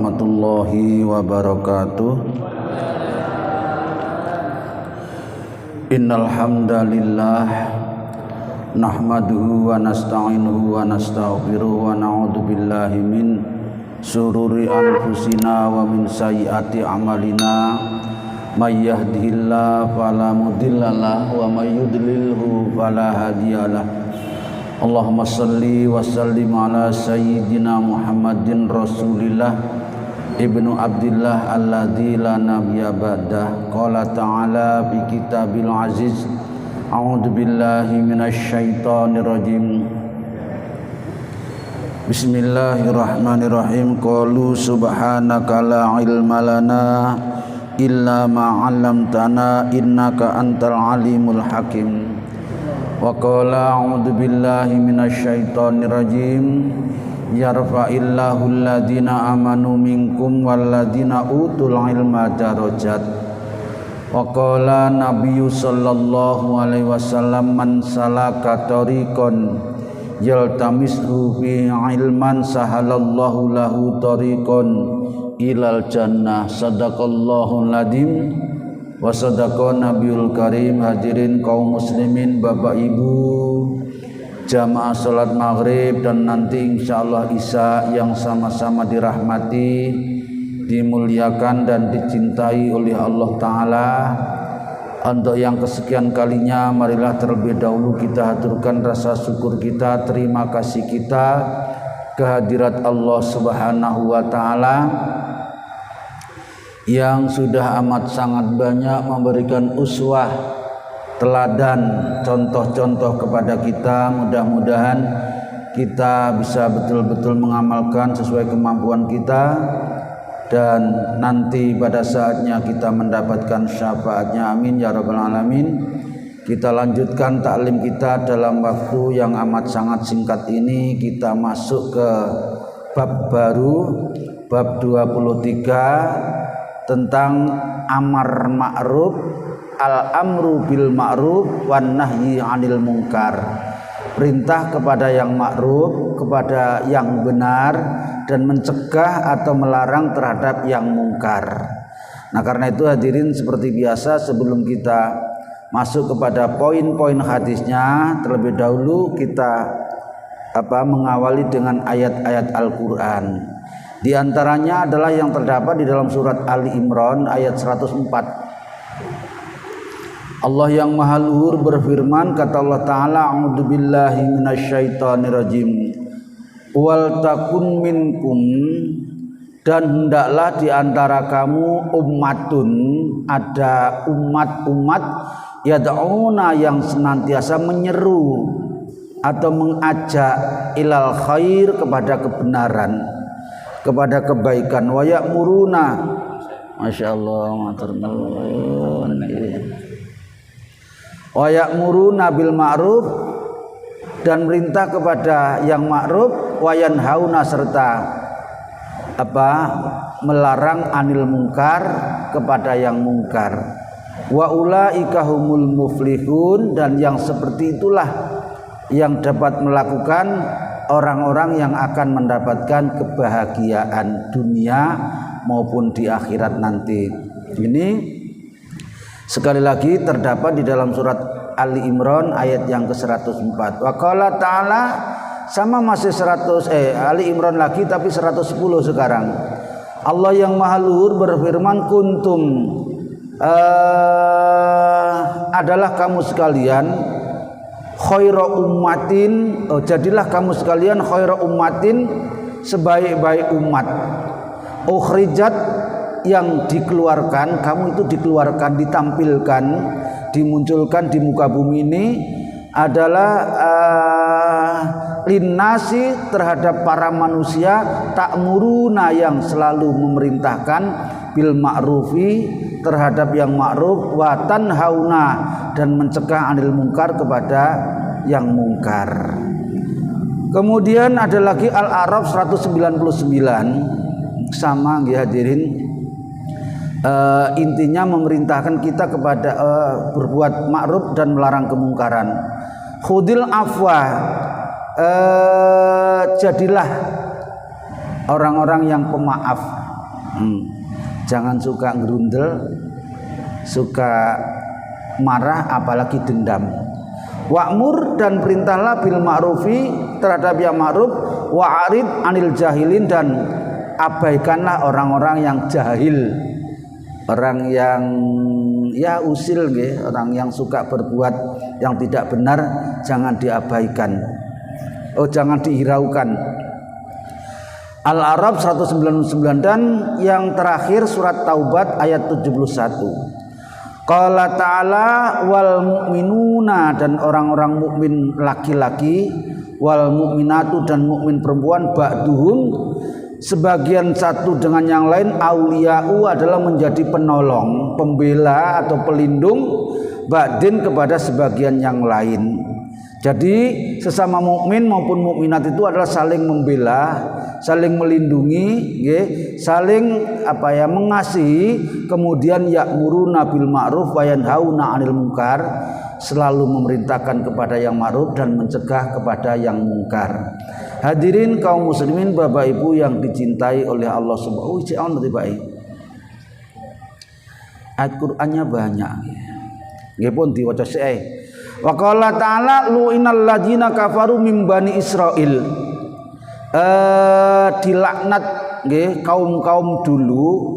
warahmatullahi wabarakatuh. Innal hamdalillah nahmaduhu wa nasta'inuhu wa nastaghfiruhu wa na'udzu billahi min syururi anfusina wa min sayyiati a'malina. May yahdihillahu fala mudhillalah wa may yudlilhu fala hadiyalah. Allahumma salli wa sallim ala sayyidina Muhammadin Rasulillah ibnu Abdillah alladzi la nabiyya ba'dah. Qala ta'ala bi kitabil aziz. A'udzu billahi minasy syaithanir rajim. Bismillahirrahmanirrahim. Qalu subhanaka la ilma lana illa ma 'allamtana innaka antal alimul hakim. Wa qala a'udzu billahi minasy syaithanir rajim. Yarfa'illahu alladhina amanu minkum walladzina utul ilma darajat. Wa qala nabiyyu sallallahu alaihi wasallam man salaka tariqan yaltamisu fi ilman sahalallahu lahu tariqan ilal jannah. Sadaqallahul adzim wa sadaqa nabiyul karim. Hadirin kaum muslimin, bapak ibu, jamaah salat maghrib dan nanti insyaallah isya yang sama-sama dirahmati, dimuliakan dan dicintai oleh Allah Ta'ala. Untuk yang kesekian kalinya, marilah terlebih dahulu kita haturkan rasa syukur kita, terima kasih kita kehadirat Allah Subhanahu wa Ta'ala yang sudah amat sangat banyak memberikan uswah, teladan, contoh-contoh kepada kita. Mudah-mudahan kita bisa betul-betul mengamalkan sesuai kemampuan kita, dan nanti pada saatnya kita mendapatkan syafaatnya. Amin ya rabbal alamin. Kita lanjutkan taklim kita dalam waktu yang amat sangat singkat ini. Kita masuk ke bab baru, bab 23 tentang amar ma'ruf, al-amru bil ma'ruf wan nahyi 'anil munkar. Perintah kepada yang ma'ruf, kepada yang benar, dan mencegah atau melarang terhadap yang mungkar. Nah, karena itu hadirin, seperti biasa sebelum kita masuk kepada poin-poin hadisnya, terlebih dahulu kita mengawali dengan ayat-ayat Al-Qur'an. Di antaranya adalah yang terdapat di dalam surat Ali Imran ayat 104. Allah yang Maha Luhur berfirman, kata Allah Ta'ala, a'udzu billahi minasyaitonir rajim. Wal takun minkum, dan hendaklah di antara kamu ummatun, ada umat-umat, yad'una, yang senantiasa menyeru atau mengajak, ilal khair, kepada kebenaran, kepada kebaikan, wa ya'muruna, masyaallah, matur nuwun, wa ya'muruna bil ma'ruf, dan merintah kepada yang ma'ruf, wa yanhauna, serta melarang anil mungkar, kepada yang mungkar. Wa ulaika humul muflihun, dan yang seperti itulah yang dapat melakukan orang-orang yang akan mendapatkan kebahagiaan dunia maupun di akhirat nanti. Ini sekali lagi terdapat di dalam surat Ali Imran ayat yang ke-104. Wa qala ta'ala, sama masih Ali Imran lagi tapi 110 sekarang. Allah yang Maha Luhur berfirman, kuntum, adalah kamu sekalian, khaira ummatin, jadilah kamu sekalian khaira ummatin, sebaik-baik umat, ukhrijat, yang dikeluarkan, kamu itu dikeluarkan, ditampilkan, dimunculkan di muka bumi ini, adalah linnasi, terhadap para manusia, ta'muruna, yang selalu memerintahkan, bil ma'rufi, terhadap yang ma'ruf, wa tanhauna, dan mencegah anil mungkar, kepada yang mungkar. Kemudian ada lagi Al-A'raf 199, sama ya hadirin. Intinya memerintahkan kita kepada berbuat ma'ruf dan melarang kemungkaran. Khudil afwa, jadilah orang-orang yang pemaaf. Jangan suka gerundel, suka marah, apalagi dendam. Wa'mur, dan perintahlah bil ma'rufi, terhadap yang ma'ruf, wa'arid anil jahilin, dan abaikanlah orang-orang yang jahil, orang yang ya usil nggih, orang yang suka berbuat yang tidak benar, jangan diabaikan. Jangan dihiraukan. Al-A'raf 199, dan yang terakhir surat Taubat ayat 71. Qala ta'ala wal mu'minuna, dan orang-orang mukmin laki-laki, wal mu'minatu, dan mukmin perempuan, ba'duhum, sebagian satu dengan yang lain, auliya'u, adalah menjadi penolong, pembela atau pelindung, ba'din, kepada sebagian yang lain. Jadi sesama mukmin maupun mukminat itu adalah saling membela, saling melindungi, saling mengasihi, kemudian ya'muruna bil ma'ruf wa yanhauna 'anil munkar, selalu memerintahkan kepada yang ma'ruf dan mencegah kepada yang mungkar. Hadirin kaum muslimin, Bapak Ibu yang dicintai oleh Allah Subhanahu wa taala. Ayat Qur'annya banyak. Nggih pun diwaca sik. Wa qala ta'ala lu'inal ladzina kafaru min bani Israil. Dilaknat nggih kaum-kaum dulu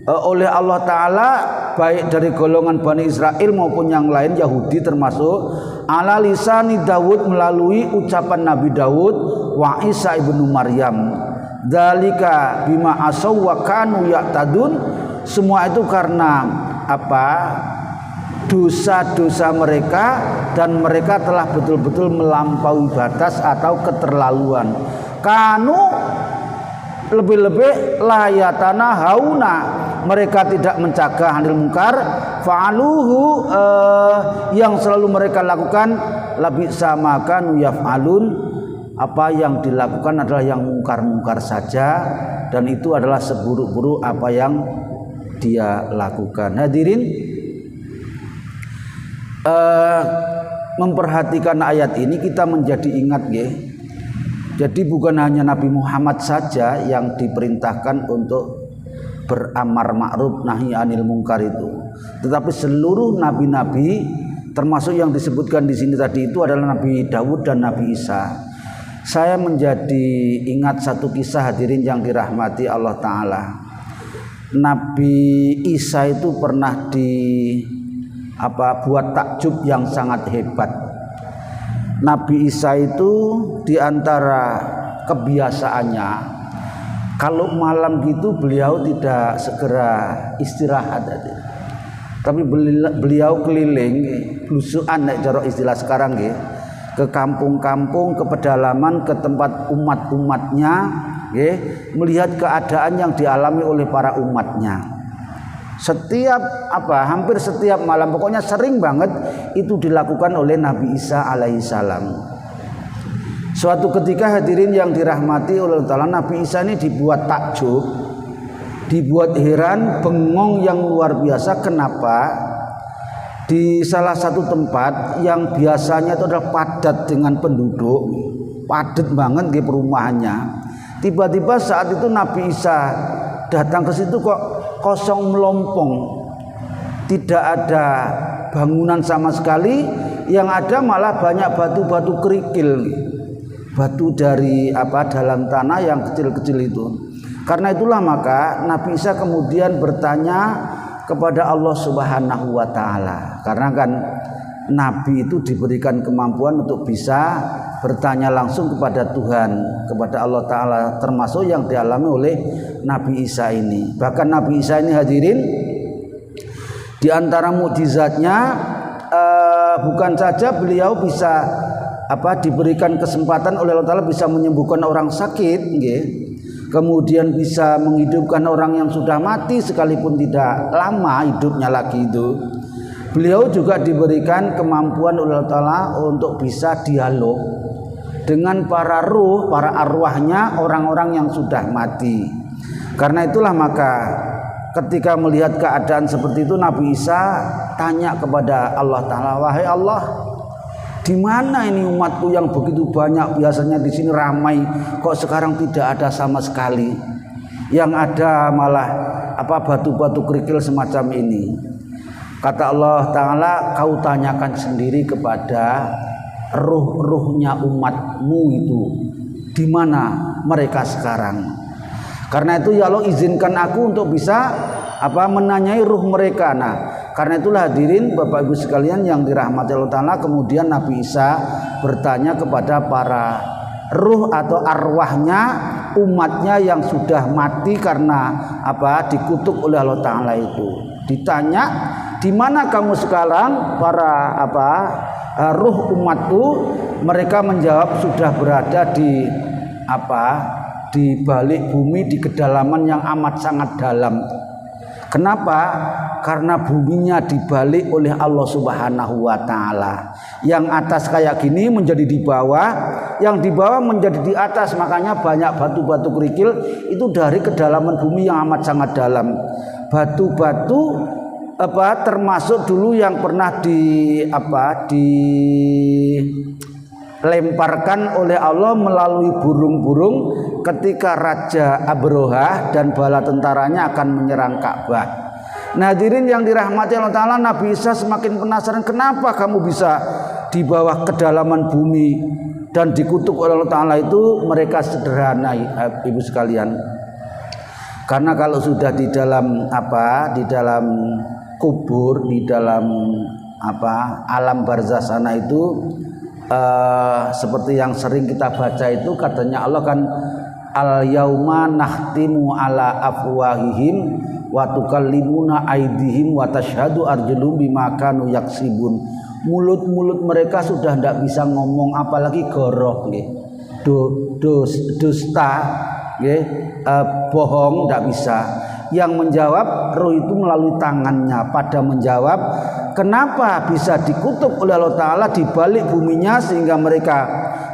oleh Allah taala, baik dari golongan Bani Israel maupun yang lain Yahudi termasuk, ala lisani Daud, melalui ucapan Nabi Daud, wa Isa ibnu Maryam. Dzalika bima asaw wa kanu ya'tadun. Semua itu karena dosa-dosa mereka, dan mereka telah betul-betul melampaui batas atau keterlaluan. Kanu, lebih-lebih layatana hauna, mereka tidak mencegah anil mungkar, fa'aluhu, yang selalu mereka lakukan, labisa sama kanu yaf'alun, apa yang dilakukan adalah yang mungkar-mungkar saja, dan itu adalah seburuk-buruk apa yang dia lakukan. Hadirin, memperhatikan ayat ini kita menjadi ingat nggih. Jadi bukan hanya Nabi Muhammad saja yang diperintahkan untuk beramar ma'ruf nahi anil mungkar itu, tetapi seluruh nabi-nabi, termasuk yang disebutkan di sini tadi itu adalah Nabi Daud dan Nabi Isa. Saya menjadi ingat satu kisah, hadirin yang dirahmati Allah taala. Nabi Isa itu pernah buat takjub yang sangat hebat. Nabi Isa itu diantara kebiasaannya, kalau malam gitu beliau tidak segera istirahat, tapi beliau keliling blusukan, nek cara istilah sekarang nggih, ke kampung-kampung, ke pedalaman, ke tempat umat-umatnya, nggih, melihat keadaan yang dialami oleh para umatnya. Hampir setiap malam, pokoknya sering banget itu dilakukan oleh Nabi Isa alaihissalam. Suatu ketika, hadirin yang dirahmati oleh Allah, Nabi Isa ini dibuat takjub, dibuat heran, bengong yang luar biasa. Kenapa? Di salah satu tempat yang biasanya itu adalah padat dengan penduduk, padat banget di perumahannya, tiba-tiba saat itu Nabi Isa datang ke situ kok kosong melompong, tidak ada bangunan sama sekali, yang ada malah banyak batu-batu kerikil, batu dari dalam tanah yang kecil-kecil itu. Karena itulah maka Nabi Isa kemudian bertanya kepada Allah Subhanahu wa taala, karena kan Nabi itu diberikan kemampuan untuk bisa bertanya langsung kepada Tuhan, kepada Allah taala, termasuk yang dialami oleh Nabi Isa ini. Bahkan Nabi Isa ini, hadirin, di antara mukjizatnya bukan saja beliau bisa diberikan kesempatan oleh Allah taala bisa menyembuhkan orang sakit, nggih, kemudian bisa menghidupkan orang yang sudah mati sekalipun tidak lama hidupnya lagi itu. Beliau juga diberikan kemampuan oleh Allah taala untuk bisa dialog dengan para ruh, para arwahnya, orang-orang yang sudah mati. Karena itulah maka ketika melihat keadaan seperti itu, Nabi Isa tanya kepada Allah taala, "Wahai Allah, di mana ini umatku yang begitu banyak, biasanya di sini ramai, kok sekarang tidak ada sama sekali?" yang ada malah batu-batu kerikil semacam ini. Kata Allah Ta'ala, kau tanyakan sendiri kepada ruh-ruhnya umatmu itu, di mana mereka sekarang. Karena itu ya Allah, izinkan aku untuk bisa menanyai ruh mereka. Nah, karena itulah hadirin Bapak Ibu sekalian yang dirahmati Allah Ta'ala, kemudian Nabi Isa bertanya kepada para ruh atau arwahnya umatnya yang sudah mati karena dikutuk oleh Allah Ta'ala itu. Ditanya, di mana kamu sekarang para ruh umatku? Mereka menjawab, sudah berada di di balik bumi, di kedalaman yang amat sangat dalam. Kenapa? Karena buminya dibalik oleh Allah Subhanahu wa Ta'ala. Yang atas kayak gini menjadi di bawah, yang di bawah menjadi di atas. Makanya banyak batu-batu kerikil itu dari kedalaman bumi yang amat sangat dalam. Batu-batu termasuk dulu yang pernah dilemparkan oleh Allah melalui burung-burung ketika Raja Abrohah dan bala tentaranya akan menyerang Ka'bah. Nah, hadirin yang dirahmati Allah Ta'ala, Nabi Isa semakin penasaran, kenapa kamu bisa di bawah kedalaman bumi dan dikutuk oleh Allah Ta'ala itu? Mereka sederhana, ibu sekalian. Karena kalau sudah di dalam di dalam kubur, di dalam alam barzah sana itu, seperti yang sering kita baca itu, katanya Allah kan, al yauma nakhtimu ala afwahihim wa tukallimuna aydihim wa tashhadu arjuluhum bima kanu yaksibun. Mulut-mulut mereka sudah tidak bisa ngomong, apalagi goroh nggih. Dusta nggih, bohong tidak bisa. Yang menjawab roh itu melalui tangannya, pada menjawab kenapa bisa dikutuk oleh Allah Ta'ala di balik buminya sehingga mereka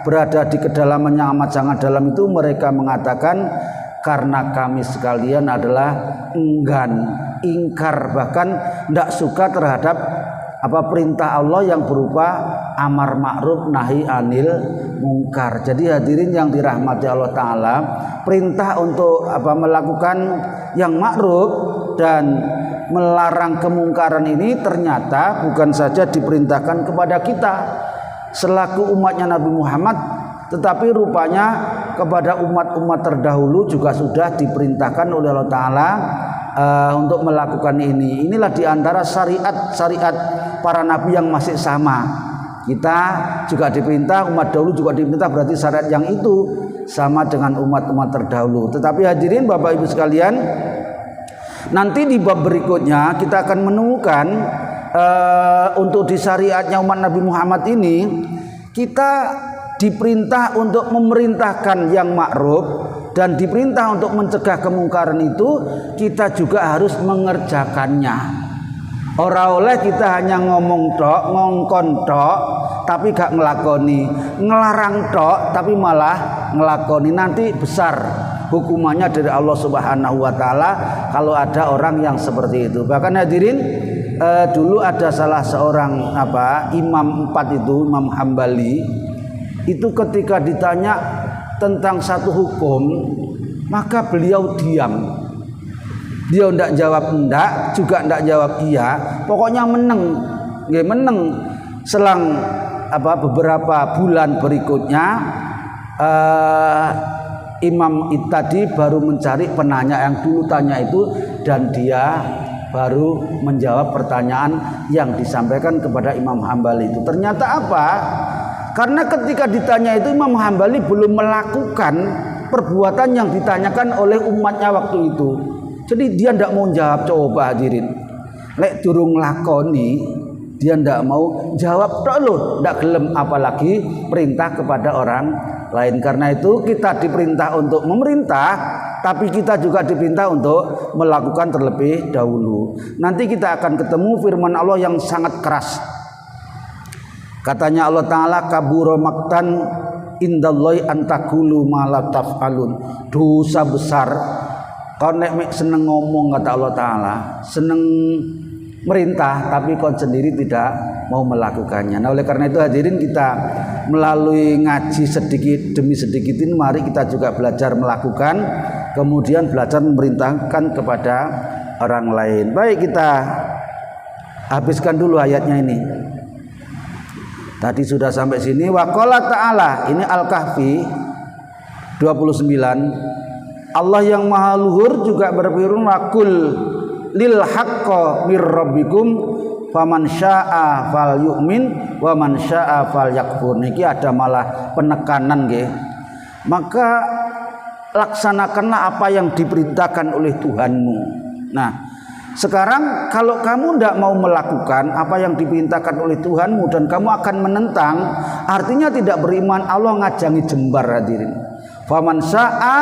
berada di kedalaman yang amat sangat dalam itu. Mereka mengatakan, karena kami sekalian adalah enggan, ingkar, bahkan tidak suka terhadap perintah Allah yang berupa amar ma'ruf nahi anil mungkar. Jadi hadirin yang dirahmati Allah Ta'ala, perintah untuk melakukan yang ma'ruf dan melarang kemungkaran ini ternyata bukan saja diperintahkan kepada kita selaku umatnya Nabi Muhammad, tetapi rupanya kepada umat-umat terdahulu juga sudah diperintahkan oleh Allah Ta'ala untuk melakukan ini. Inilah diantara syariat-syariat para nabi yang masih sama. Kita juga diperintah, umat dahulu juga diperintah, berarti syariat yang itu sama dengan umat-umat terdahulu. Tetapi hadirin Bapak Ibu sekalian, nanti di bab berikutnya kita akan menemukan untuk di syariatnya umat Nabi Muhammad ini, kita diperintah untuk memerintahkan yang ma'ruf dan diperintah untuk mencegah kemungkaran itu, kita juga harus mengerjakannya. Ora oleh kita hanya ngomong tok, ngongkon tok, tapi gak ngelakoni, ngelarang tok tapi malah ngelakoni. Nanti besar hukumannya dari Allah Subhanahu wa Ta'ala kalau ada orang yang seperti itu. Bahkan hadirin, dulu ada salah seorang imam 4 itu, Imam Hambali, itu ketika ditanya tentang satu hukum, maka beliau diam. Dia tidak jawab enggak, juga tidak jawab iya, pokoknya meneng. Selang beberapa bulan berikutnya, imam itu tadi baru mencari penanya yang dulu tanya itu, dan dia baru menjawab pertanyaan yang disampaikan kepada Imam Hambali itu. Ternyata apa? Karena ketika ditanya itu, Imam Hambali belum melakukan perbuatan yang ditanyakan oleh umatnya waktu itu. Jadi dia tidak mau jawab. Coba hadirin, lek durung lakoni, dia tidak mau jawab tok loh, tidak gelem, apalagi perintah kepada orang lain. Karena itu kita diperintah untuk memerintah, tapi kita juga diperintah untuk melakukan terlebih dahulu. Nanti kita akan ketemu firman Allah yang sangat keras. Katanya Allah Ta'ala, kabura maktan indallahi antakulu ma la taf'alun. Dosa besar kau nek seneng ngomong, kata Allah Ta'ala, seneng merintah tapi kau sendiri tidak mau melakukannya. Nah, oleh karena itu hadirin, kita melalui ngaji sedikit demi sedikit ini, mari kita juga belajar melakukan. kemudian belajar memerintahkan kepada orang lain. Baik, kita habiskan dulu ayatnya ini. Tadi sudah sampai sini. Wa qala ta'ala, ini Al-Kahfi 29. Allah yang maha luhur juga berfirman, waqul lil haqqo mir rabbikum faman syaa'a falyu'min wa man syaa'a falyakfur. Niki ada malah penekanan nggih. Maka laksanakanlah apa yang diperintahkan oleh Tuhanmu. Nah, sekarang kalau kamu tidak mau melakukan apa yang diperintahkan oleh Tuhanmu dan kamu akan menentang, artinya tidak beriman. Allah ngajangi jembar hadirin. Faman syaa,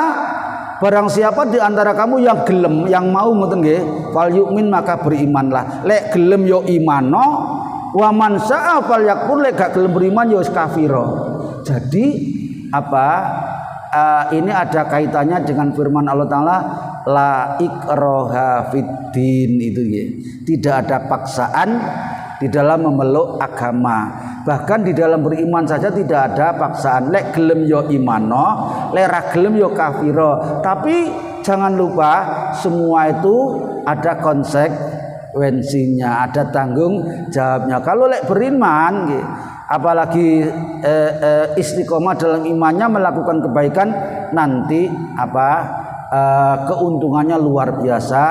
barang siapa di antara kamu yang gelem, yang mau ngoten nggih, fal yu'min maka berimanlah. Lek gelem yo imano, wa man syaa fal yakfur, lek gak gelem beriman yo kafiro. Jadi apa? Ini ada kaitannya dengan firman Allah Ta'ala, la ikraha fiddin, itu ya. Tidak ada paksaan di dalam memeluk agama. Bahkan di dalam beriman saja tidak ada paksaan. Lek gelem yo imano, lek ra gelem yo kafiro. Tapi jangan lupa semua itu ada konsekuensinya, ada tanggung jawabnya. Kalau lek beriman gitu, apalagi istiqomah dalam imannya, melakukan kebaikan, nanti keuntungannya luar biasa,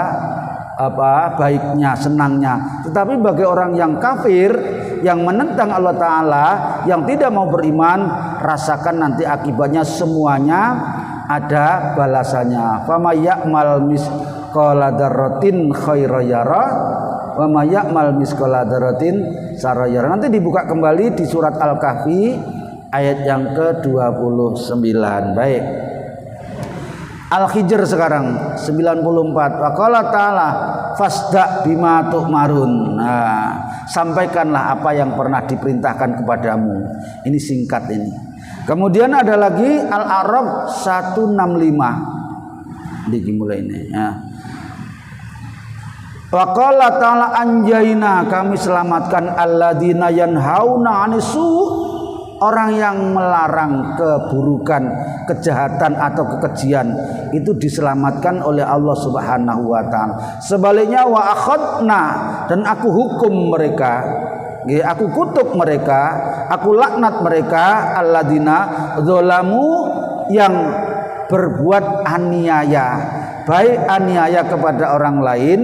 baiknya, senangnya. Tetapi bagi orang yang kafir, yang menentang Allah Ta'ala, yang tidak mau beriman, rasakan nanti akibatnya semuanya ada balasannya. Fama ya'mal misqala dzarratin khairan yara wa may ya'mal misqala dzarratin syarran yara. Nanti dibuka kembali di surat Al-Kahfi ayat yang ke-29. Baik. Al-Hijr sekarang 94. Wa qala ta'ala fasda bima tu'marun. Nah, sampaikanlah apa yang pernah diperintahkan kepadamu. Ini singkat ini. Kemudian ada lagi Al-A'raf 165. Dimulai ini ya. Wa qala ta'ala anjayna, kami selamatkan alladzina yanhauna 'anisu, orang yang melarang keburukan, kejahatan atau kekejian, itu diselamatkan oleh Allah Subhanahu wa Ta'ala. Sebaliknya wa akhadna, dan aku hukum mereka, aku kutuk mereka, aku laknat mereka, alladzina zalamu, yang berbuat aniaya, baik aniaya kepada orang lain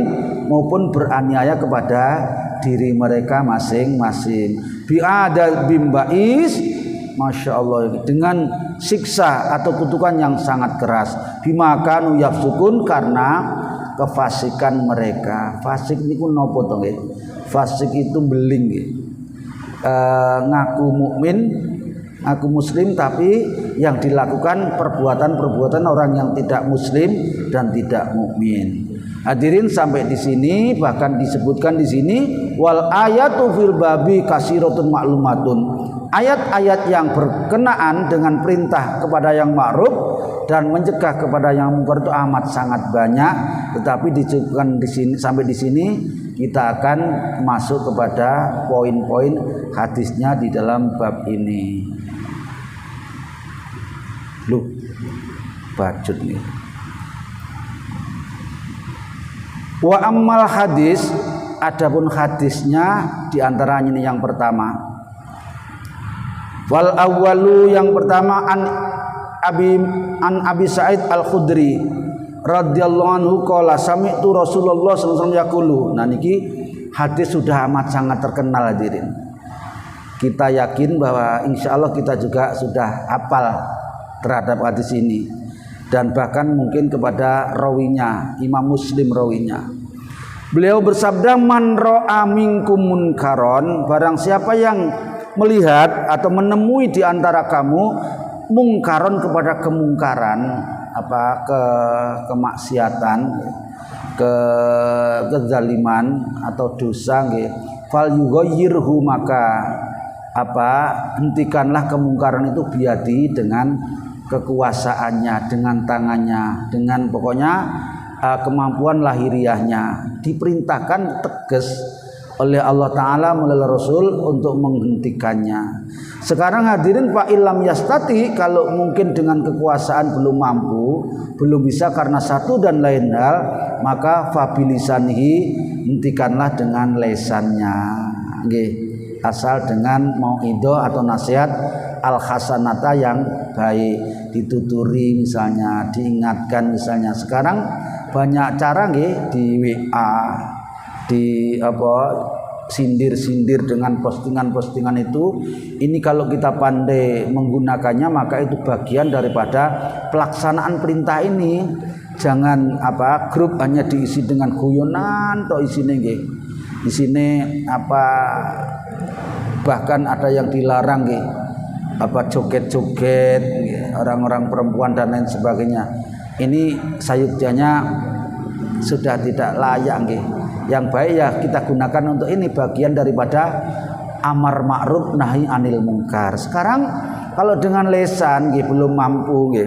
maupun beraniaya kepada diri mereka masing-masing. Bi'adad bimbais, Masya Allah, dengan siksa atau kutukan yang sangat keras. Bimakanu yafsukun, karena kefasikan mereka. Fasik niku nopo to nggih? Fasik itu beling nggih. Ngaku mukmin, ngaku muslim, tapi yang dilakukan perbuatan-perbuatan orang yang tidak muslim dan tidak mukmin. Hadirin, sampai di sini bahkan disebutkan di sini wal ayatu fil babi kasiratun ma'lumatun. Ayat-ayat yang berkenaan dengan perintah kepada yang ma'ruf dan mencegah kepada yang mungkar itu amat sangat banyak, tetapi disebutkan di sini, sampai di sini kita akan masuk kepada poin-poin hadisnya di dalam bab ini. Loh, bacot nih. Wa ammal hadis, adapun hadisnya diantaranya ini yang pertama. Wal awwalu, yang pertama an Abi Sa'id Al-Khudri radhiyallahu anhu qala sami'tu Rasulullah sallallahu alaihi wasallam yaqulu. Nah niki hadis sudah amat sangat terkenal hadirin. Kita yakin bahwa insya Allah kita juga sudah hafal terhadap hadis ini, dan bahkan mungkin kepada rawinya, Imam Muslim rawinya. Beliau bersabda, man ra'a minkum munkaron, barang siapa yang melihat atau menemui di antara kamu mungkaron, kepada kemungkaran, kemaksiatan, kezaliman atau dosa nggih, fal yughayyirhu, maka hentikanlah kemungkaran itu biadi, dengan kekuasaannya, dengan tangannya, dengan pokoknya kemampuan lahiriahnya. Diperintahkan tegas oleh Allah Ta'ala melalui Rasul untuk menghentikannya. Sekarang hadirin fa illam yastati, kalau mungkin dengan kekuasaan belum mampu, belum bisa karena satu dan lain hal, maka fabilisanihi, hentikanlah dengan lesannya. Nggih, asal dengan mauidhah atau nasihat al hasanata yang baik, dituturi misalnya, diingatkan misalnya. Sekarang banyak cara nggih, di WA, di sindir-sindir dengan postingan-postingan itu. Ini kalau kita pandai menggunakannya, maka itu bagian daripada pelaksanaan perintah ini. Jangan grup hanya diisi dengan guyonan toh isine nggih. Isine bahkan ada yang dilarang nggih. Joget-joget orang-orang perempuan dan lain sebagainya. Ini sayuktanya sudah tidak layak nggih. Yang baik ya kita gunakan untuk ini, bagian daripada amar ma'ruf nahi anil mungkar. Sekarang kalau dengan lesan nggih belum mampu nggih,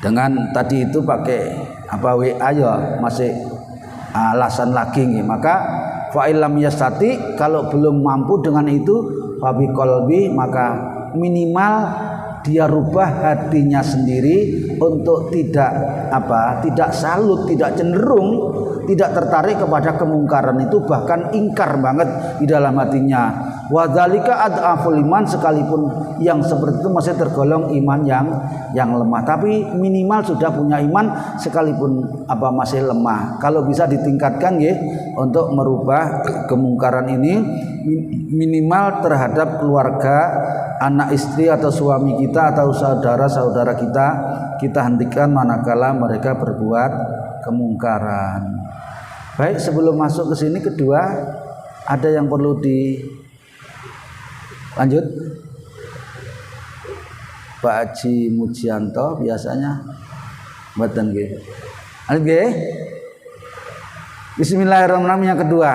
dengan tadi itu pakai WA ya masih alasan lagi nggih, maka fa illam yastati, kalau belum mampu dengan itu fa bi qalbi, maka minimal dia rubah hatinya sendiri untuk tidak salut, tidak cenderung, tidak tertarik kepada kemungkaran itu, bahkan ingkar banget di dalam hatinya. Wa dzalika ad'aful iman, sekalipun yang seperti itu masih tergolong iman yang lemah, tapi minimal sudah punya iman sekalipun masih lemah. Kalau bisa ditingkatkan ya untuk merubah kemungkaran ini, minimal terhadap keluarga, anak istri atau suami kita atau saudara-saudara kita hentikan manakala mereka berbuat kemungkaran. Baik, sebelum masuk ke sini kedua, ada yang perlu dilanjut? Pak Haji Mujianto biasanya mboten nggih. Nggih. Bismillahirrahmanirrahim, yang kedua.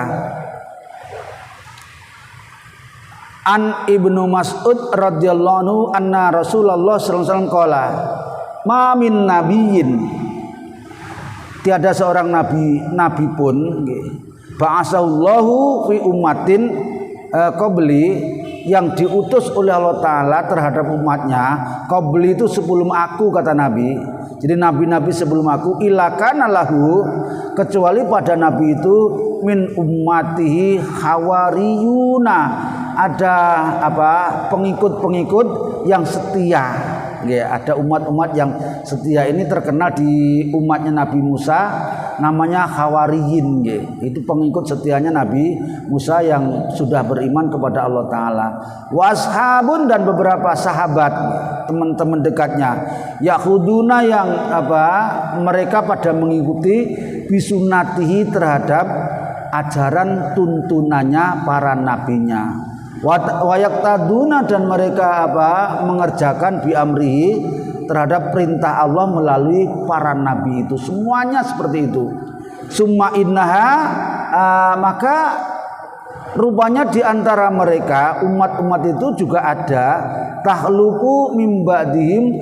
An Ibnu Mas'ud radhiyallahu anhu anna Rasulullah sallallahu alaihi wasallam qala ma min nabiyyin, tiada seorang nabi pun ba'asallahu fi ummatin qabli, yang diutus oleh Allah Ta'ala terhadap umatnya. Qabli itu sebelum aku, kata Nabi. Jadi nabi-nabi sebelum aku, ilakana lahu, kecuali pada nabi itu min ummatihi hawariyuna, ada pengikut-pengikut yang setia. Ada umat-umat yang setia. Ini terkenal di umatnya Nabi Musa, namanya Hawariyin. Itu pengikut setianya Nabi Musa yang sudah beriman kepada Allah Ta'ala. Washabun, dan beberapa sahabat, teman-teman dekatnya, Yahuduna, yang mereka pada mengikuti bisunatihi, terhadap ajaran tuntunannya para nabinya. Wayaktaduna, dan mereka mengerjakan biamrihi, terhadap perintah Allah melalui para nabi itu. Semuanya seperti itu. Summa innaha, maka rupanya di antara mereka umat-umat itu juga ada tahluku mim ba'dihim,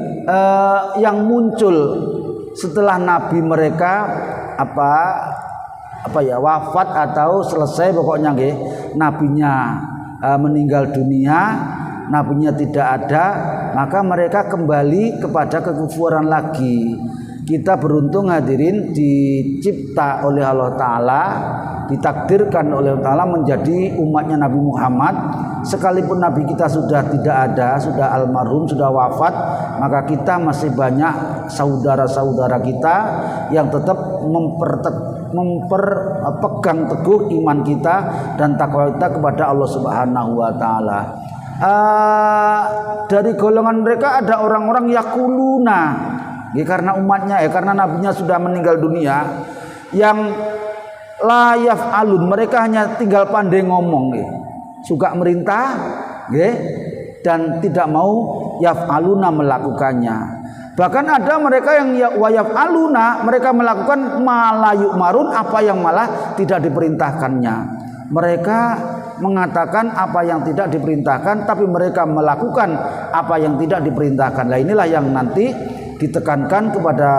yang muncul setelah nabi mereka wafat atau selesai, pokoknya nggih, nabinya meninggal dunia, nabinya tidak ada, maka mereka kembali kepada kekufuran lagi. Kita beruntung hadirin, dicipta oleh Allah Ta'ala, ditakdirkan oleh Allah Ta'ala menjadi umatnya Nabi Muhammad. Sekalipun Nabi kita sudah tidak ada, sudah almarhum, sudah wafat, maka kita masih banyak saudara-saudara kita yang tetap memperpegang teguh iman kita dan takwa kita kepada Allah Subhanahu wa Ta'ala. Dari golongan mereka ada orang-orang yakuluna, karena umatnya, karena nabinya sudah meninggal dunia, yang la yaf'alun, mereka hanya tinggal pandai ngomong, suka merintah, dan tidak mau yaf'aluna, melakukannya. Bahkan ada mereka yang wayaf aluna, mereka melakukan malayuk marun, apa yang malah tidak diperintahkannya. Mereka mengatakan apa yang tidak diperintahkan, tapi mereka melakukan apa yang tidak diperintahkan. Nah, inilah yang nanti ditekankan kepada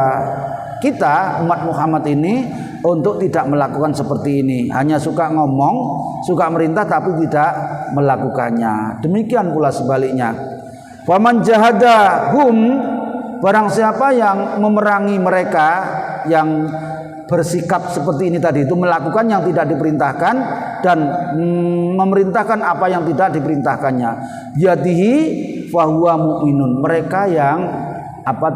kita umat Muhammad ini untuk tidak melakukan seperti ini. Hanya suka ngomong, suka merintah tapi tidak melakukannya. Demikian pula sebaliknya. Faman jahadahum, barang siapa yang memerangi mereka, yang bersikap seperti ini tadi, itu melakukan yang tidak diperintahkan dan memerintahkan apa yang tidak diperintahkannya, yadihi fahuwa mu'minun, mereka yang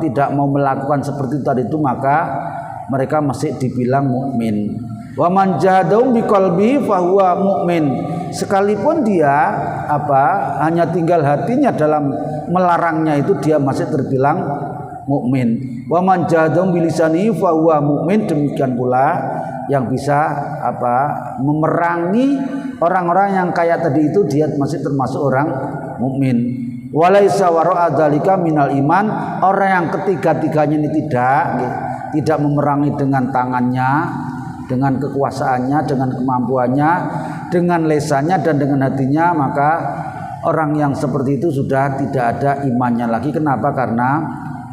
tidak mau melakukan seperti tadi itu, maka mereka masih dibilang mukmin. Wa man jahadahum biqalbi fahuwa mu'min, sekalipun dia hanya tinggal hatinya dalam melarangnya, itu dia masih terbilang mukmin. Wa man jahadahum bilisani fa huwa mu'min, demikian pula yang bisa memerangi orang-orang yang kayak tadi itu, dia masih termasuk orang mukmin. Walaisa wara'a dzalika minal iman, orang yang ketiga-tiganya ini tidak memerangi dengan tangannya, dengan kekuasaannya, dengan kemampuannya, dengan lesannya dan dengan hatinya, maka orang yang seperti itu sudah tidak ada imannya lagi. Kenapa? Karena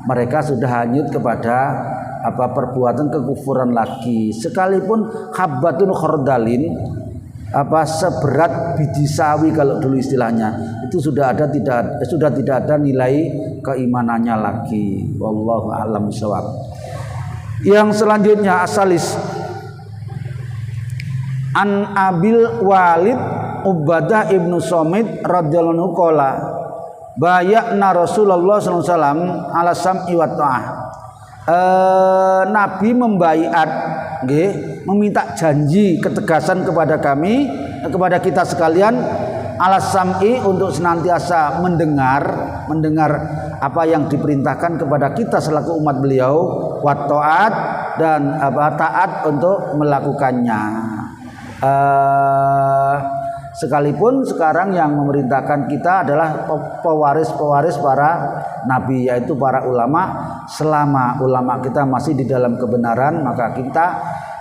mereka sudah hanyut kepada perbuatan kekufuran lagi. Sekalipun habbatun khardalin, seberat biji sawi kalau dulu istilahnya, itu sudah tidak ada nilai keimanannya lagi. Wallahu a'lam bishawab. Yang selanjutnya asalis an Abil Walid Ubadah ibnu Somit radhiyallahu anhu qala bayakna Rasulullah sallallahu alaihi wasallam ala sam'i wa ta'ah. Nabi membaiat, meminta janji ketegasan kepada kami, kepada kita sekalian, ala sam'i, untuk senantiasa mendengar apa yang diperintahkan kepada kita selaku umat beliau, wa ta'at, dan taat untuk melakukannya. Sekalipun sekarang yang memerintahkan kita adalah pewaris-pewaris para nabi, yaitu para ulama. Selama ulama kita masih di dalam kebenaran, maka kita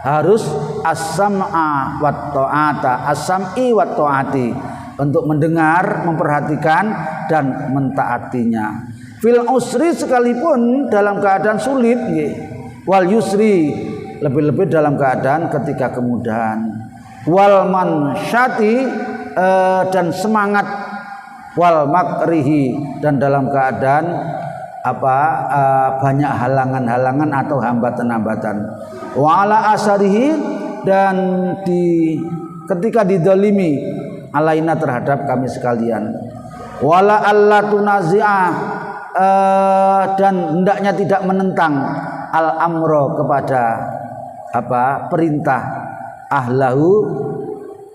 harus as-sam'a wa ta'ata, as-sam'i wa ta'ati, untuk mendengar, memperhatikan dan mentaatinya. Fil usri, sekalipun dalam keadaan sulit, wal yusri, lebih-lebih dalam keadaan ketika kemudahan. Wal mansyati, dan semangat, wal makrihi, dan dalam keadaan banyak halangan-halangan atau hambatan-hambatan. Wa ala asarihi, dan ketika didolimi alaina terhadap kami sekalian. Wala alla tunazi'ah, dan hendaknya tidak menentang al amro, kepada perintah, ahlahu,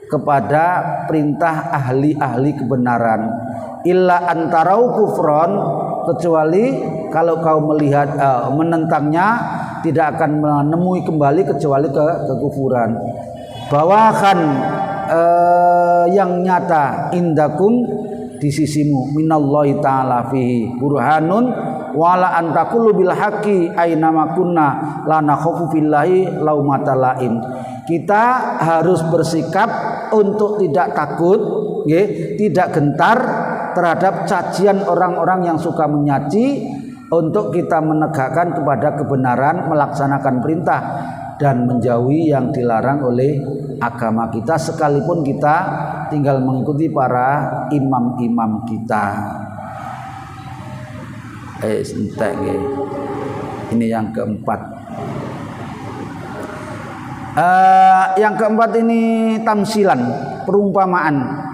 kepada perintah ahli-ahli kebenaran. Illa antarau kufron, kecuali kalau kau melihat menentangnya, tidak akan menemui kembali kecuali kekufuran. Bawakan yang nyata indakum, di sisimu, minallahi ta'ala fihi burhanun wala antakulu bil haqqi ainama kunna la nakhafu fillahi laumata laim. Kita harus bersikap untuk tidak takut, tidak gentar terhadap cacian orang-orang yang suka menyaci, untuk kita menegakkan kepada kebenaran, melaksanakan perintah dan menjauhi yang dilarang oleh agama kita, sekalipun kita tinggal mengikuti para imam-imam kita. Ini yang keempat. Yang keempat ini tamsilan, perumpamaan.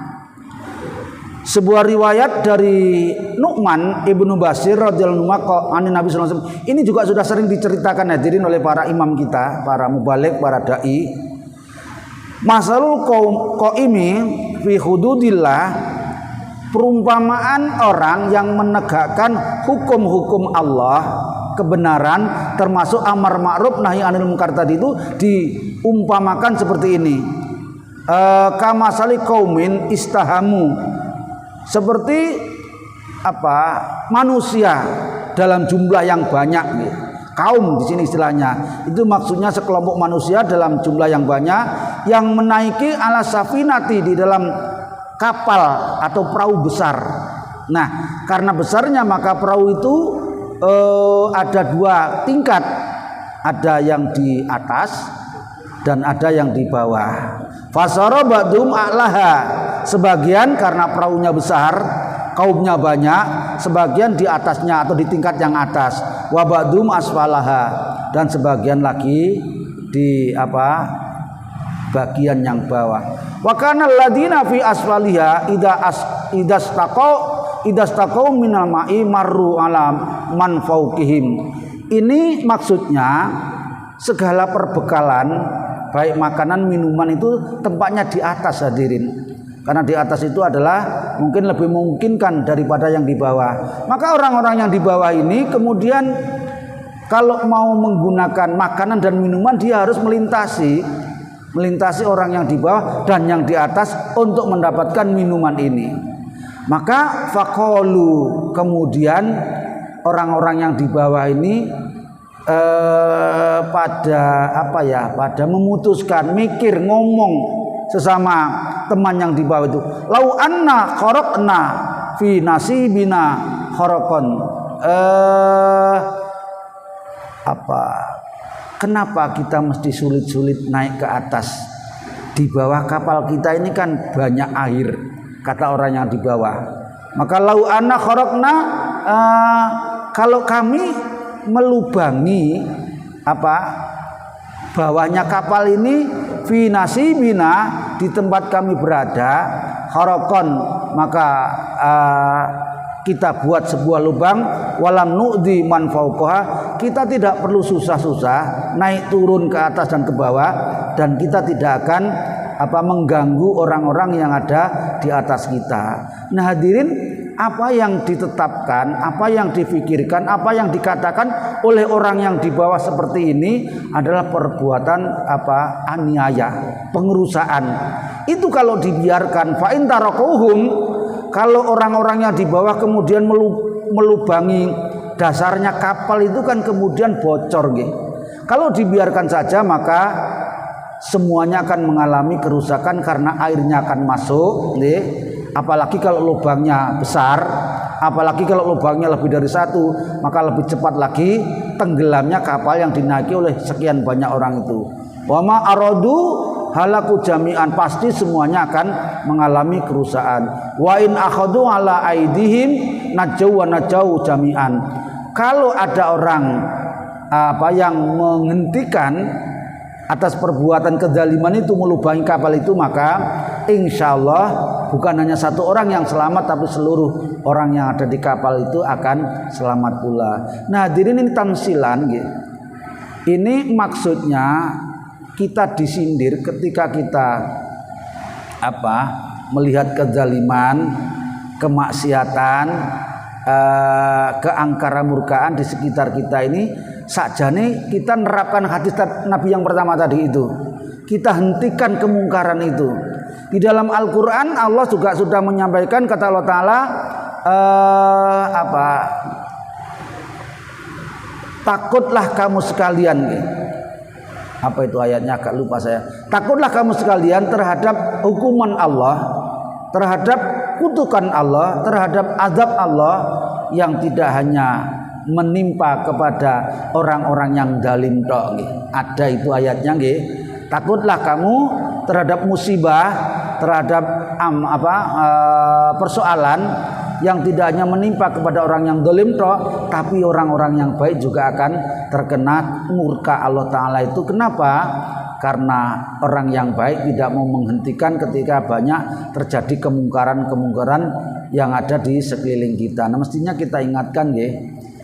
Sebuah riwayat dari Nu'man ibnu Bashir radhiyallahu anhu Nabi sallallahu alaihi wasallam. Ini juga sudah sering diceritakan hadirin oleh para imam kita, para mubaligh, para dai. Masalul qaimi fi hududillah, perumpamaan orang yang menegakkan hukum-hukum Allah, kebenaran, termasuk amar ma'ruf nahi anil munkar tadi, itu diumpamakan seperti ini. Kamasali qaumin istahamu, seperti manusia dalam jumlah yang banyak. Kaum di sini istilahnya, itu maksudnya sekelompok manusia dalam jumlah yang banyak, yang menaiki ala safinati, di dalam kapal atau perahu besar. Nah, karena besarnya maka perahu itu ada dua tingkat, ada yang di atas, dan ada yang di bawah. Fasara ba'dhum a'laha, sebagian karena perahunya besar, kaumnya banyak, sebagian di atasnya atau di tingkat yang atas. Wa ba'dhum asfalaha, dan sebagian lagi di bagian yang bawah. Wa kana alladziina fi asfaliha idastaqau minal ma'i marru ala man fawqihim. Ini maksudnya segala perbekalan baik makanan minuman itu tempatnya di atas, hadirin. Karena di atas itu adalah mungkin lebih memungkinkan daripada yang di bawah. Maka orang-orang yang di bawah ini kemudian kalau mau menggunakan makanan dan minuman, dia harus melintasi orang yang di bawah dan yang di atas untuk mendapatkan minuman ini. Maka faqalu, kemudian orang-orang yang di bawah ini pada memutuskan, mikir, ngomong sesama teman yang di bawah itu, lau anna kharaqna fi nasibina kharaqan, kenapa kita mesti sulit-sulit naik ke atas? Di bawah kapal kita ini kan banyak air, kata orang yang di bawah. Maka lau anna kharaqna, kalau kami melubangi bawahnya kapal ini, fi nasibina, di tempat kami berada, kharaqan, maka kita buat sebuah lubang, walam nu'di man fauqaha, kita tidak perlu susah-susah naik turun ke atas dan ke bawah, dan kita tidak akan mengganggu orang-orang yang ada di atas kita. Nah hadirin, apa yang ditetapkan, apa yang difikirkan, apa yang dikatakan oleh orang yang di bawah seperti ini adalah perbuatan aniaya, pengerusaan. Itu kalau dibiarkan, fa in tarakuhum, kalau orang-orang yang di bawah kemudian melubangi dasarnya kapal itu kan kemudian bocor gitu. Kalau dibiarkan saja maka semuanya akan mengalami kerusakan karena airnya akan masuk gitu. Apalagi kalau lubangnya besar, apalagi kalau lubangnya lebih dari satu, maka lebih cepat lagi tenggelamnya kapal yang dinaiki oleh sekian banyak orang itu. Wa ma aradu halaku jami'an, pasti semuanya akan mengalami kerusakan. Wa in akhadu ala aidihim najau wa najau jami'an. Kalau ada orang yang menghentikan atas perbuatan kezaliman itu, melubangi kapal itu, maka insya Allah bukan hanya satu orang yang selamat, tapi seluruh orang yang ada di kapal itu akan selamat pula. Nah hadirin, ini tamsilan gitu. Ini maksudnya kita disindir ketika kita melihat kezaliman, kemaksiatan, keangkara murkaan di sekitar kita ini. Sakjane kita nerapkan hadis Nabi yang pertama tadi itu, kita hentikan kemungkaran itu. Di dalam Al-Quran Allah juga sudah menyampaikan, kata Allah Ta'ala takutlah kamu sekalian, apa itu ayatnya agak lupa saya. Takutlah kamu sekalian terhadap hukuman Allah, terhadap kutukan Allah, terhadap azab Allah yang tidak hanya menimpa kepada orang-orang yang zalim tok. Ada itu ayatnya nggih. Takutlah kamu terhadap musibah, terhadap persoalan yang tidak hanya menimpa kepada orang yang zalim tok, tapi orang-orang yang baik juga akan terkena murka Allah Ta'ala itu. Kenapa? Karena orang yang baik tidak mau menghentikan ketika banyak terjadi kemungkaran-kemungkaran yang ada di sekeliling kita. Nah mestinya kita ingatkan nggih,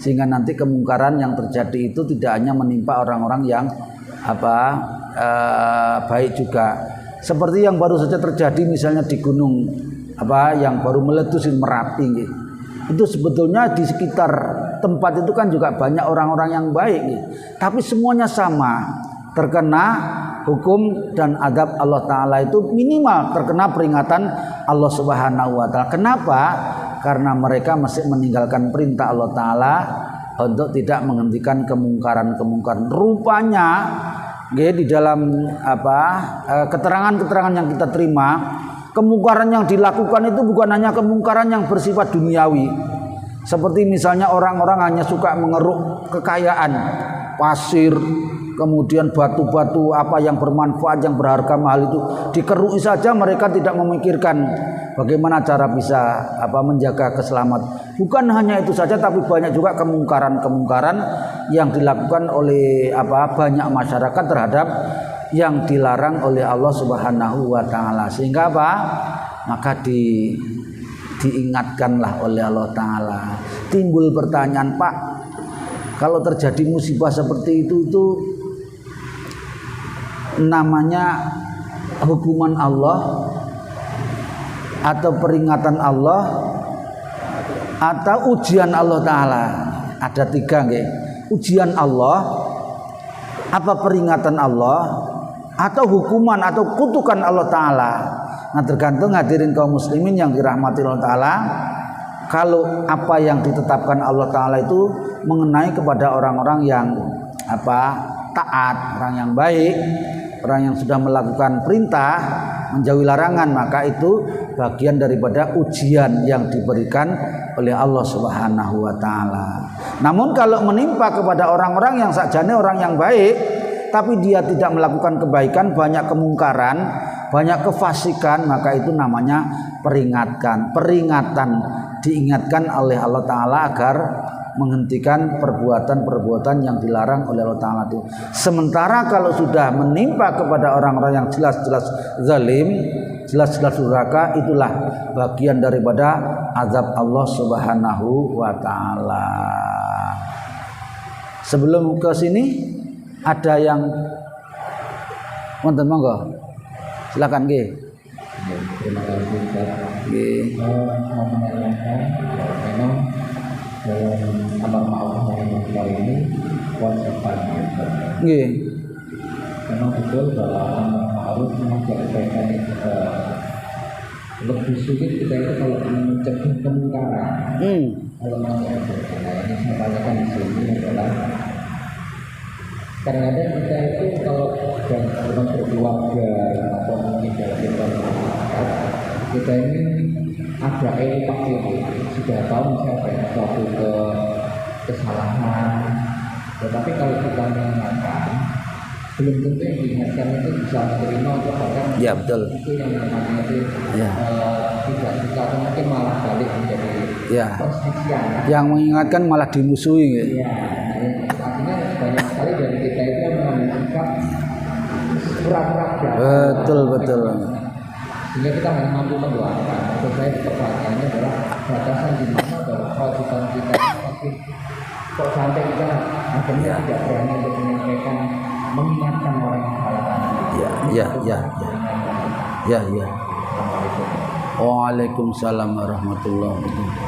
sehingga nanti kemungkaran yang terjadi itu tidak hanya menimpa orang-orang yang baik juga. Seperti yang baru saja terjadi misalnya di gunung yang baru meletus di Merapi gitu. Itu sebetulnya di sekitar tempat itu kan juga banyak orang-orang yang baik gitu. Tapi semuanya sama, terkena hukum dan adab Allah Ta'ala, itu minimal terkena peringatan Allah Subhanahu wa Ta'ala. Kenapa? Karena mereka masih meninggalkan perintah Allah Ta'ala untuk tidak menghentikan kemungkaran-kemungkaran. Rupanya di dalam keterangan-keterangan yang kita terima, kemungkaran yang dilakukan itu bukan hanya kemungkaran yang bersifat duniawi, seperti misalnya orang-orang hanya suka mengeruk kekayaan, pasir, kemudian batu-batu apa yang bermanfaat, yang berharga mahal itu dikerui saja, mereka tidak memikirkan bagaimana cara bisa menjaga keselamatan. Bukan hanya itu saja, tapi banyak juga kemungkaran-kemungkaran yang dilakukan oleh banyak masyarakat terhadap yang dilarang oleh Allah Subhanahu wa taala. Sehingga maka diingatkanlah oleh Allah taala. Timbul pertanyaan, Pak, kalau terjadi musibah seperti itu namanya hukuman Allah atau peringatan Allah atau ujian Allah taala? Ada 3 nggih. Ujian Allah, apa peringatan Allah, atau hukuman atau kutukan Allah taala. Nah, tergantung hadirin kaum muslimin yang dirahmati Allah taala. Kalau apa yang ditetapkan Allah taala itu mengenai kepada orang-orang yang taat, orang yang baik, orang yang sudah melakukan perintah, menjauhi larangan, maka itu bagian daripada ujian yang diberikan oleh Allah Subhanahu wa taala. Namun kalau menimpa kepada orang-orang yang sakjane orang yang baik, tapi dia tidak melakukan kebaikan, banyak kemungkaran, banyak kefasikan, maka itu namanya peringatan, diingatkan oleh Allah taala agar menghentikan perbuatan-perbuatan yang dilarang oleh Allah taala itu. Sementara kalau sudah menimpa kepada orang-orang yang jelas-jelas zalim, jelas-jelas durhaka, itulah bagian daripada azab Allah Subhanahu wa taala. Sebelum ke sini ada yang wonten, monggo. Silakan nggih. Terima kasih Ustaz. Nggih. Mau menanyakan memang dalam amar ma'ruf nahi munkar ini kewajiban. Nggih. Memang betul bahwa amar ma'ruf mengajak kebaikan lebih sulit kita itu kalau mencegah kemungkaran. Kalau mengajak kebaikan, ini saya tanyakan di sini adalah kadang-kadang kita itu kalau dalam berkeluarga atau mungkin dalam bermasyarakat, kita ini ada pasti sudah tahu misalnya ada suatu kesalahan, tetapi kalau kita mengingatkan, belum tentu yang diingatkan itu bisa menerima atau bahkan Ya, betul. itu yang namanya itu Ya. tidak suka atau mungkin malah balik menjadi Ya. perselisihan. Yang mengingatkan malah dimusuhi gitu. Iya, artinya banyak sekali dari kita itu yang mengambil sikap pura-pura jahat. Betul. Sehingga kita hanya mampu mendoakan. Maksud saya pertanyaannya adalah batasan di mana bahwa kewajiban kita tapi kok sampai kita akhirnya tidak berani untuk menyampaikan, mengingatkan orang yang salah tadi. Ya. Waalaikumsalam warahmatullahi wabarakatuh.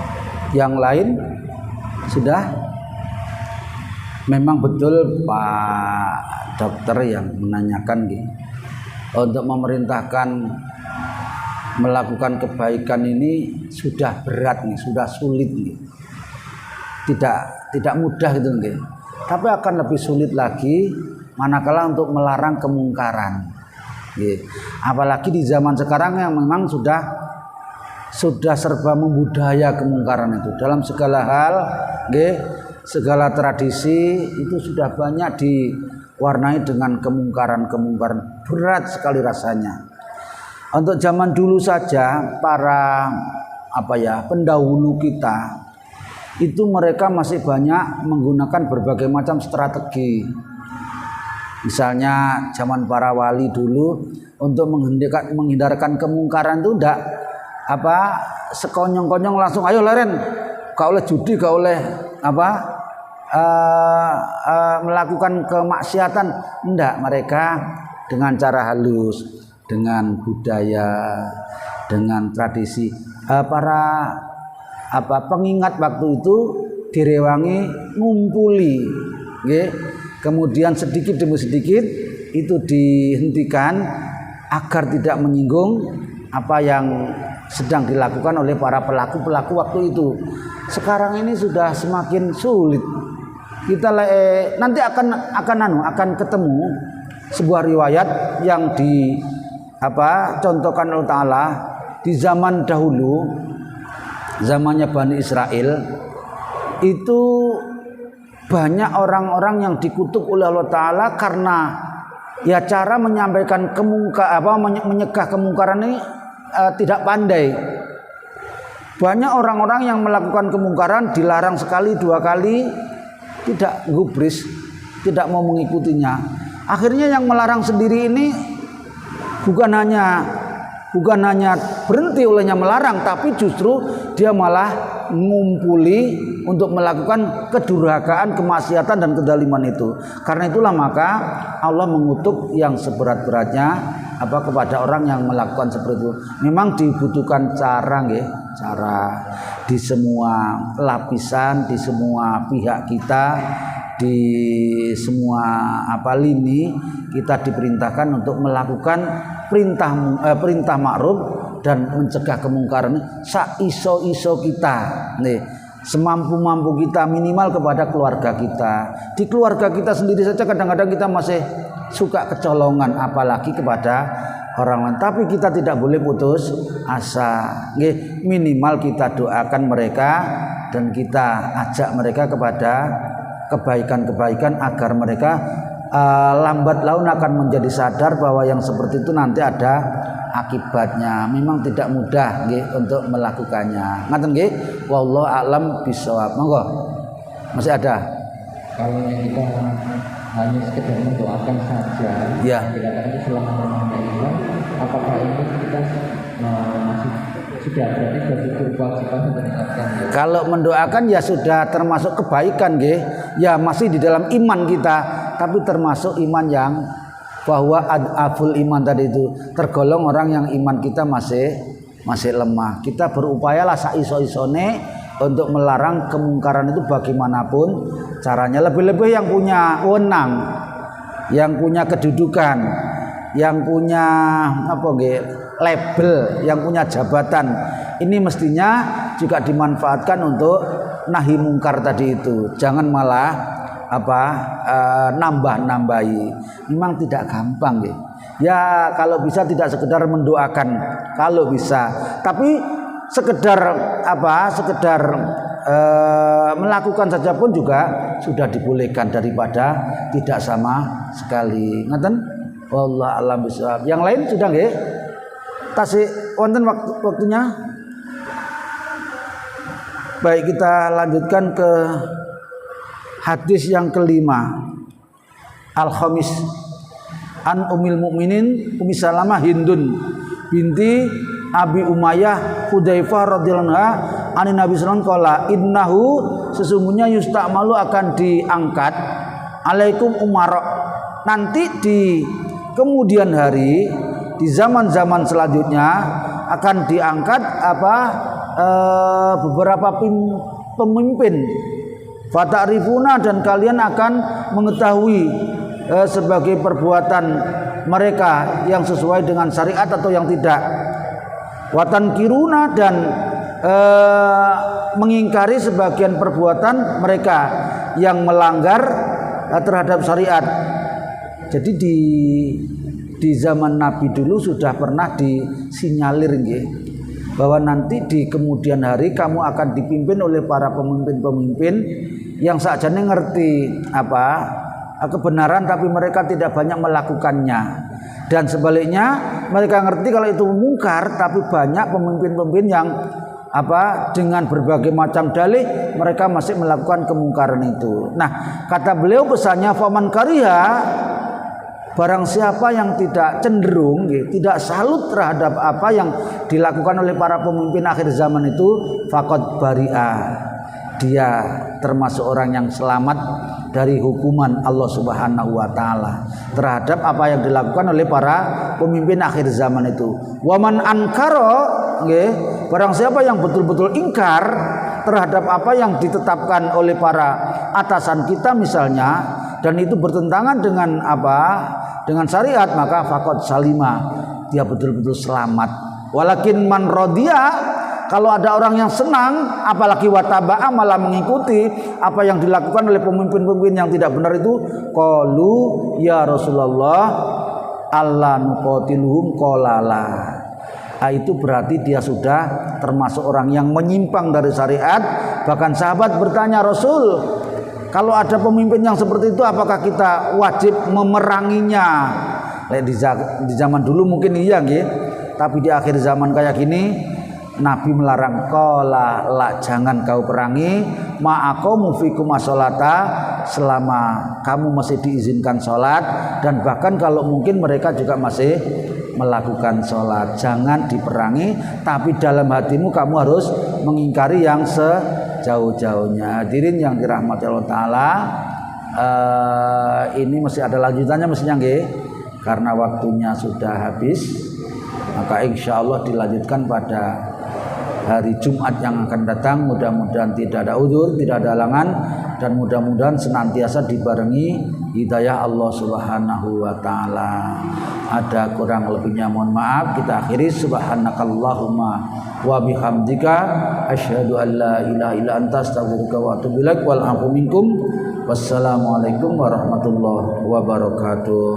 Yang lain sudah? Memang betul Pak Dokter yang menanyakan gitu. Untuk memerintahkan melakukan kebaikan ini sudah berat nih, sudah sulit nih. Tidak mudah gitu nih. Tapi akan lebih sulit lagi manakala untuk melarang kemungkaran. Gitu. Apalagi di zaman sekarang yang memang sudah serba membudaya kemungkaran itu dalam segala hal, segala tradisi itu sudah banyak diwarnai dengan kemungkaran berat sekali rasanya. Untuk zaman dulu saja para pendahulu kita itu mereka masih banyak menggunakan berbagai macam strategi. Misalnya zaman para wali dulu untuk menghindarkan kemungkaran itu ndak sekonyong-konyong langsung ayo leren, gak oleh judi, gak oleh melakukan kemaksiatan, enggak. Mereka dengan cara halus, dengan budaya, dengan tradisi, para pengingat waktu itu direwangi ngumpuli, kemudian sedikit demi sedikit itu dihentikan agar tidak menyinggung apa yang sedang dilakukan oleh para pelaku waktu itu. Sekarang ini sudah semakin sulit. Kita nanti akan ketemu sebuah riwayat yang contohkan Allah Ta'ala di zaman dahulu, zamannya Bani Israel itu banyak orang-orang yang dikutuk oleh Allah Ta'ala karena ya cara menyampaikan menyegah kemungkaran ini tidak pandai. Banyak orang-orang yang melakukan kemungkaran dilarang sekali, 2 kali, tidak gubris, tidak mau mengikutinya. Akhirnya yang melarang sendiri ini bukan hanya berhenti olehnya melarang, tapi justru dia malah ngumpuli untuk melakukan kedurhakaan, kemaksiatan dan kedaliman itu. Karena itulah maka Allah mengutuk yang seberat-beratnya kepada orang yang melakukan seperti itu. Memang dibutuhkan cara di semua lapisan, di semua pihak kita, di semua lini kita diperintahkan untuk melakukan perintah ma'ruf dan mencegah kemungkaran saiso-iso kita nih, semampu-mampu kita, minimal kepada keluarga kita. Di keluarga kita sendiri saja kadang-kadang kita masih suka kecolongan, apalagi kepada orang lain. Tapi kita tidak boleh putus asa. Minimal kita doakan mereka dan kita ajak mereka kepada kebaikan-kebaikan agar mereka lambat laun akan menjadi sadar bahwa yang seperti itu nanti ada akibatnya. Memang tidak mudah untuk melakukannya. Ngaten nggih? Wallahu a'lam bishawab. Monggo. Masih ada? Kalau yang kita hanya sekedar mendoakan saja, ya. Dikatakan itu selama Ramadan ini, apakah ini kita masih sudah berarti bersyukur kewajiban untuk mengingatkan? Kalau mendoakan ya sudah termasuk kebaikan, nggih. Ya masih di dalam iman kita, tapi termasuk iman yang bahwa adaful iman tadi itu, tergolong orang yang iman kita masih lemah. Kita berupayalah saiso-isone untuk melarang kemungkaran itu bagaimanapun caranya. Lebih-lebih yang punya wewenang, yang punya kedudukan, yang punya label, yang punya jabatan, ini mestinya juga dimanfaatkan untuk nahi mungkar tadi itu. Jangan malah nambah-nambahi. Memang tidak gampang ya, kalau bisa tidak sekedar mendoakan kalau bisa, tapi sekedar melakukan saja pun juga sudah dibolehkan daripada tidak sama sekali. Ngaten? Wallahu a'lam bishawab. Yang lain sudah nggih? Tasih wonten waktunya. Baik, kita lanjutkan ke hadis yang kelima. Al-Khamis, an Ummul Mukminin Ummi Salamah Hindun binti Abi Umayyah Hudzaifah radhiyallahu anha ani Nabi sallallahu alaihi wasallam innahu sesungguhnya yusta'malu akan diangkat alaikum umara, nanti di kemudian hari, di zaman-zaman selanjutnya akan diangkat beberapa pemimpin. Fata'rifuna, dan kalian akan mengetahui sebagai perbuatan mereka yang sesuai dengan syariat atau yang tidak. Watan kiruna, dan mengingkari sebagian perbuatan mereka yang melanggar terhadap syariat. Jadi di zaman Nabi dulu sudah pernah disinyalir bahwa nanti di kemudian hari kamu akan dipimpin oleh para pemimpin-pemimpin yang sakjane ngerti kebenaran tapi mereka tidak banyak melakukannya, dan sebaliknya mereka ngerti kalau itu mungkar tapi banyak pemimpin-pemimpin yang dengan berbagai macam dalih mereka masih melakukan kemungkaran itu. Nah, kata beliau pesannya faman kariha, barang siapa yang tidak cenderung, tidak salut terhadap apa yang dilakukan oleh para pemimpin akhir zaman itu, faqad bari'a, dia termasuk orang yang selamat dari hukuman Allah Subhanahu wa taala terhadap apa yang dilakukan oleh para pemimpin akhir zaman itu. Waman ankara, barang siapa yang betul-betul ingkar terhadap apa yang ditetapkan oleh para atasan kita misalnya, dan itu bertentangan dengan dengan syariat, maka faqad salima, dia betul-betul selamat. Walakin man radiya, kalau ada orang yang senang apalagi wataba'a, malah mengikuti apa yang dilakukan oleh pemimpin-pemimpin yang tidak benar itu, qalu ya Rasulullah alla nuqatiluhum qalala. Itu berarti dia sudah termasuk orang yang menyimpang dari syariat. Bahkan sahabat bertanya, Rasul, Kalau ada pemimpin yang seperti itu, apakah kita wajib memeranginya? Di zaman dulu mungkin iya nggih, tapi di akhir zaman kayak gini Nabi melarang, qala la, jangan kau perangi, ma'aqamu fikum as-sholata, selama kamu masih diizinkan sholat, dan bahkan kalau mungkin mereka juga masih melakukan sholat. Jangan diperangi, tapi dalam hatimu kamu harus mengingkari yang sejauh-jauhnya. Hadirin yang dirahmati Allah Ta'ala, ini masih ada lanjutannya mestinya nggih, karena waktunya sudah habis, maka insya Allah dilanjutkan pada hari Jumat yang akan datang. Mudah-mudahan tidak ada udzur, tidak ada halangan, dan mudah-mudahan senantiasa dibarengi hidayah Allah Subhanahu wa taala. Ada kurang lebihnya mohon maaf. Kita akhiri, subhanakallahumma wa bihamdika asyhadu an la ilaha illa anta astaghfiruka wa atubu ilaik wal afu minkum. Wassalamualaikum warahmatullahi wabarakatuh.